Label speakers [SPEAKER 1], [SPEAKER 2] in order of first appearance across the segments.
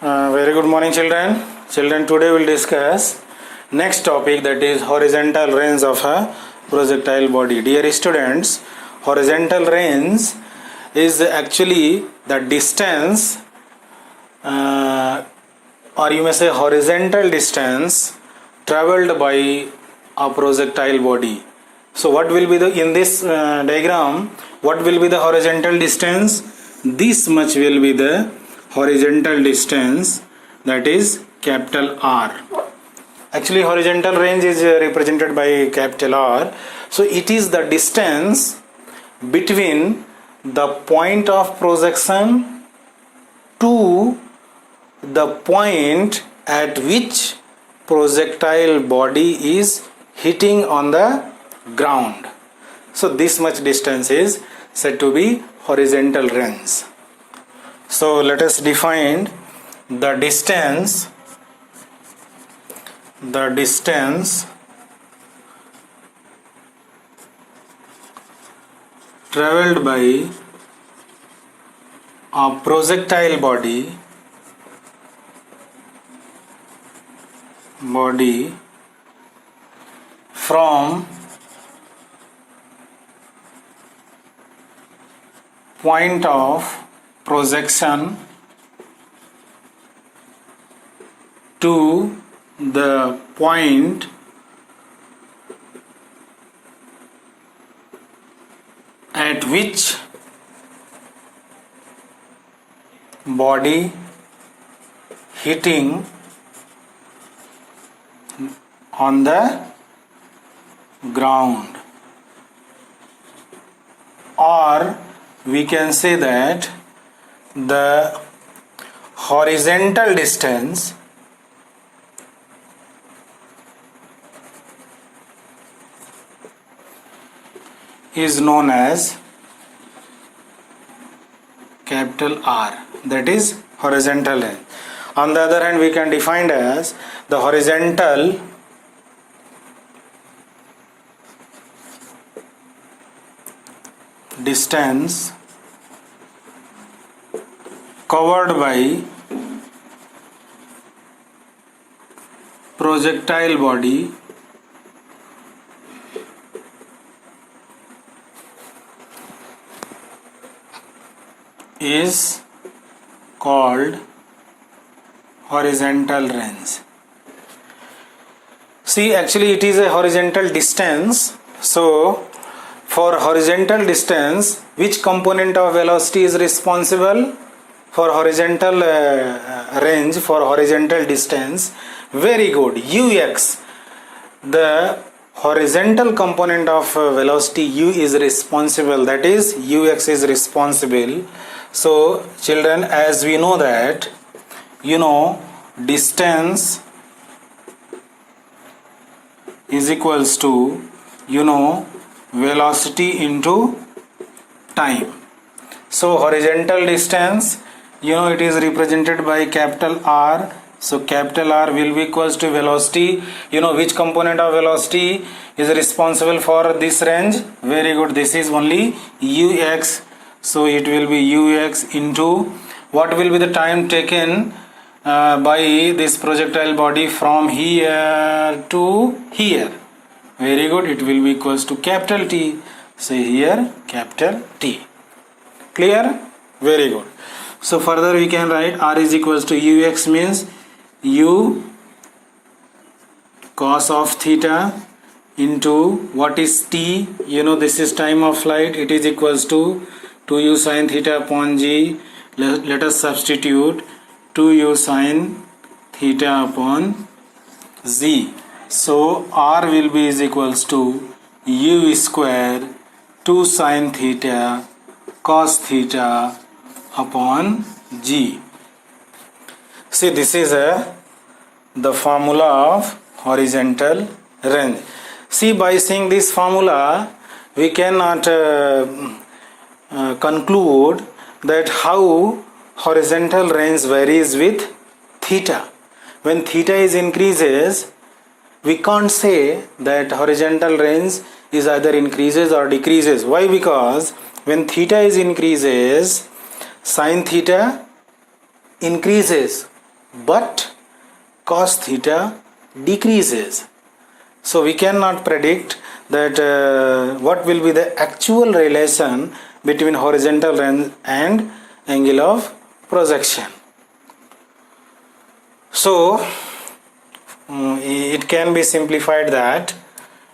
[SPEAKER 1] Very good morning, children. Children, today we'll discuss next topic, that is horizontal range of a projectile body. Dear students, horizontal range is actually the distance, or you may say horizontal distance traveled by a projectile body. So what will be the, in this diagram, what will be the horizontal distance? This much will be the horizontal distance, that is capital R. Actually horizontal range is represented by capital R. So it is the distance between the point of projection to the point at which projectile body is hitting on the ground. So this much distance is said to be horizontal range. So let us define the distance traveled by a projectile body from point of projection to the point at which body hitting on the ground, or we can say that the horizontal distance is known as capital R, that is horizontal range. On the other hand, we can define as the horizontal distance covered by projectile body is called horizontal range. See, actually it is a horizontal distance. So for horizontal distance, which component of velocity is responsible for horizontal range, for horizontal distance? Very good, ux. The horizontal component of velocity u is responsible, that is ux is responsible. So children, as we know that, distance is equals to velocity into time. So horizontal distance, it is represented by capital R. So capital R will be equals to velocity. Which component of velocity is responsible for this range? Very good, this is only ux. So it will be ux into what will be the time taken by this projectile body from here to here. Very good, it will be equals to capital T. Say here capital T. Clear? Very good. So further we can write R is equals to ux means u cos of theta into what is t, this is time of flight, it is equals to 2u sin theta upon g. Let us substitute 2u sin theta upon z. So r will be is equals to u square 2 sin theta cos theta upon g. See, this is the formula of horizontal range. See, by seeing this formula, we cannot conclude that how horizontal range varies with theta. When theta is increases, we can't say that horizontal range is either increases or decreases. Why? Because when theta is increases, sin theta increases, but cos theta decreases. So we cannot predict that what will be the actual relation between horizontal range and angle of projection. So it can be simplified that,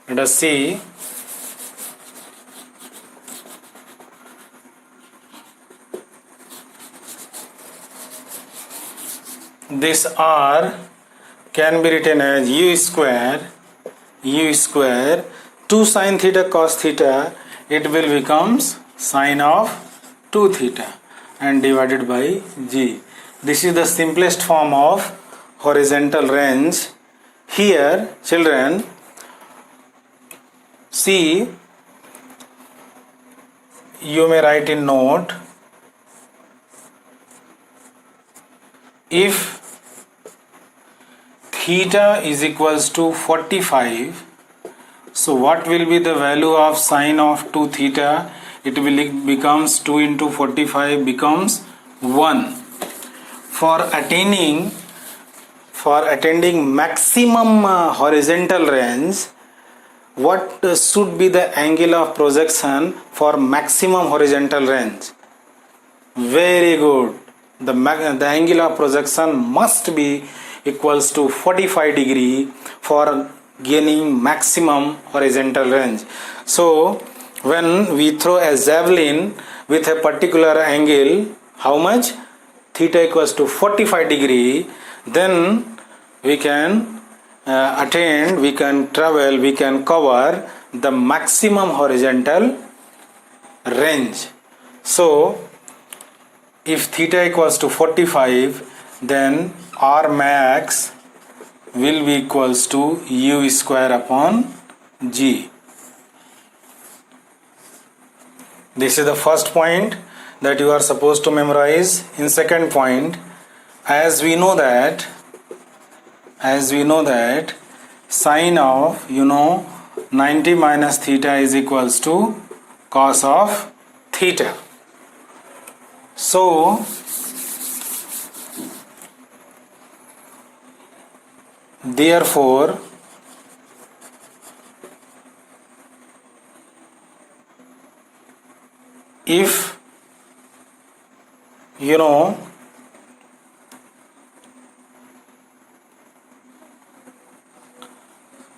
[SPEAKER 1] let us see, this R can be written as u square 2 sin theta cos theta, it will becomes sine of 2 theta and divided by g. This is the simplest form of horizontal range. Here children, see, you may write in note, if theta is equals to 45, so what will be the value of sine of 2 theta? It will becomes 2 into 45 becomes 1. For attaining maximum horizontal range, what should be the angle of projection for maximum horizontal range? Very good. The angle of projection must be equals to 45 degree for gaining maximum horizontal range. So when we throw a javelin with a particular angle, how much? Theta equals to 45 degree, then we can attain, we can travel, we can cover the maximum horizontal range. So if theta equals to 45, then R max will be equals to u square upon g. This is the first point that you are supposed to memorize. In second point, as we know that sine of 90 minus theta is equals to cos of theta. So therefore if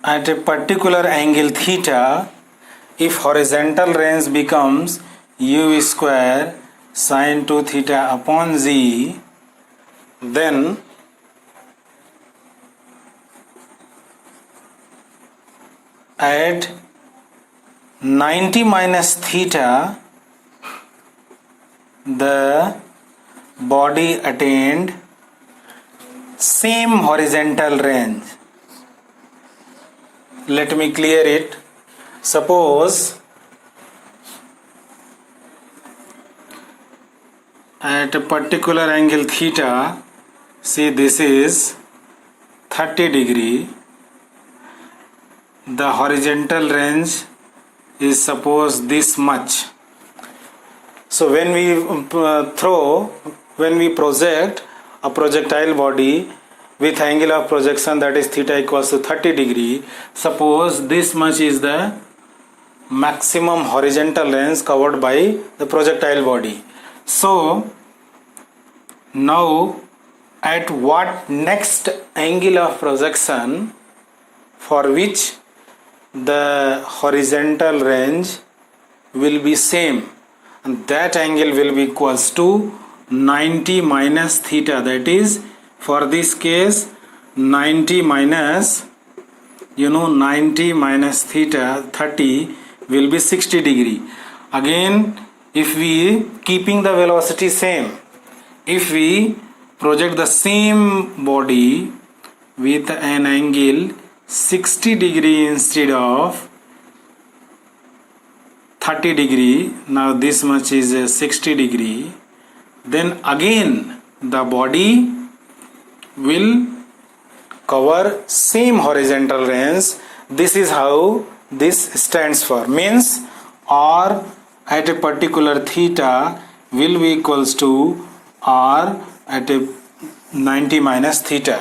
[SPEAKER 1] at a particular angle theta, if horizontal range becomes u square sine 2 theta upon z, then at 90 minus theta the body attained same horizontal range. Let me clear it. Suppose at a particular angle theta, see this is 30 degree, the horizontal range is suppose this much. So when we project a projectile body with angle of projection, that is theta equals to 30 degree, suppose this much is the maximum horizontal range covered by the projectile body. So now at what next angle of projection for which the horizontal range will be same, and that angle will be equals to 90 minus theta, that is for this case 90 minus 90 minus theta 30 will be 60 degree. Again, if we keeping the velocity same, if we project the same body with an angle 60 degree instead of 30 degree, now this much is 60 degree, then again the body will cover same horizontal range. This is how this stands for, means R at a particular theta will be equals to R at a 90 minus theta.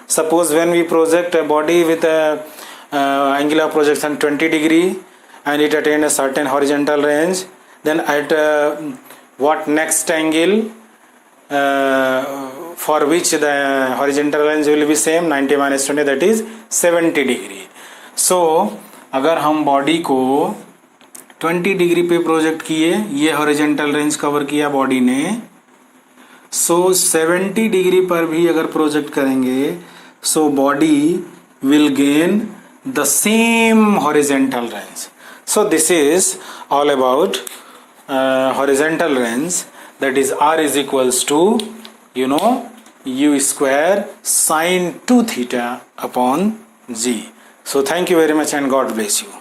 [SPEAKER 1] Suppose when we project a body with a angle of projection 20 degree and it attained a certain horizontal range, then at what next angle for which the horizontal range will be same 90 minus 20, that is 70 degree. So अगर हम body को 20 degree पे project किए, ये horizontal range cover किया body ने, सो 70 degree पर भी अगर प्रोजेक्ट करेंगे so body will gain the same horizontal range. So this is all about horizontal range, that is R is equals to u square sine 2 theta upon g. So thank you very much and God bless you.